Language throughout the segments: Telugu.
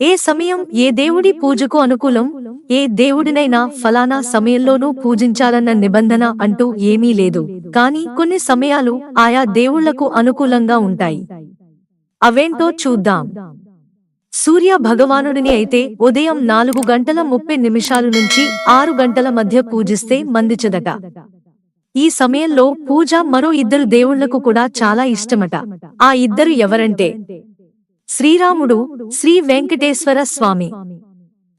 ఏ సమయం ఏ దేవుడి పూజకు అనుకూలం, ఏ దేవుడినైనా ఫలానా సమయంలోనూ పూజించాలన్న నిబంధన అంటూ ఏమీ లేదు. కానీ కొన్ని సమయాలు ఆయా దేవుళ్లకు అనుకూలంగా ఉంటాయి. అవేంటో చూద్దాం. సూర్య భగవానుడిని అయితే ఉదయం 4:30 నుంచి 6 మధ్య పూజిస్తే మంచిదట. ఈ సమయంలో పూజ మరో ఇద్దరు దేవుళ్లకు కూడా చాలా ఇష్టమట. ఆ ఇద్దరు ఎవరంటే శ్రీరాముడు, శ్రీ వెంకటేశ్వర స్వామి.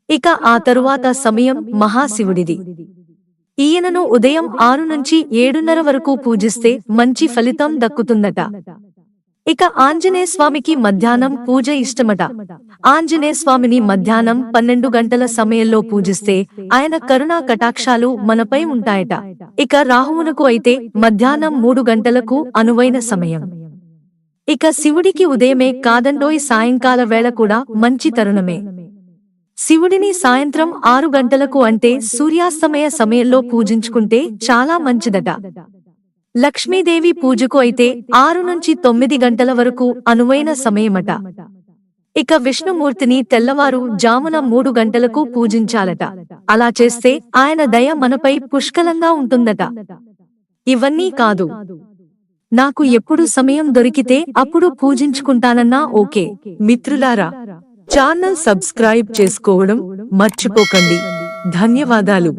ఇక ఆ తరువాత సమయం మహాశివుడిది. ఈయనను ఉదయం 6 నుంచి 7:30 వరకు పూజిస్తే మంచి ఫలితం దక్కుతుందట. ఇక ఆంజనేయ స్వామికి మధ్యాహ్నం పూజ ఇష్టమట. ఆంజనేయ స్వామిని మధ్యాహ్నం 12 సమయంలో పూజిస్తే ఆయన కరుణా కటాక్షాలు మనపై ఉంటాయట. ఇక రాహువునకు అయితే మధ్యాహ్నం 3 అనువైన సమయం. ఇక శివుడికి ఉదయమే కాదండోయ్, సాయంకాల వేళ కూడా మంచి తరుణమే. శివుడిని సాయంత్రం 6 అంటే సూర్యాస్తమయ సమయంలో పూజించుకుంటే చాలా మంచిదట. లక్ష్మీదేవి పూజకు అయితే 6 నుంచి 9 వరకు అనువైన సమయమట. ఇక విష్ణుమూర్తిని తెల్లవారు జామున 3 పూజించాలట. అలా చేస్తే ఆయన దయ మనపై పుష్కలంగా ఉంటుందట. ఇవన్నీ కాదు, నాకు ఎప్పుడు సమయం దొరికితే అప్పుడు పూజించుకుంటానన్నా ఓకే. మిత్రులారా, ఛానల్ సబ్స్క్రైబ్ చేసుకోవడం మర్చిపోకండి. ధన్యవాదాలు.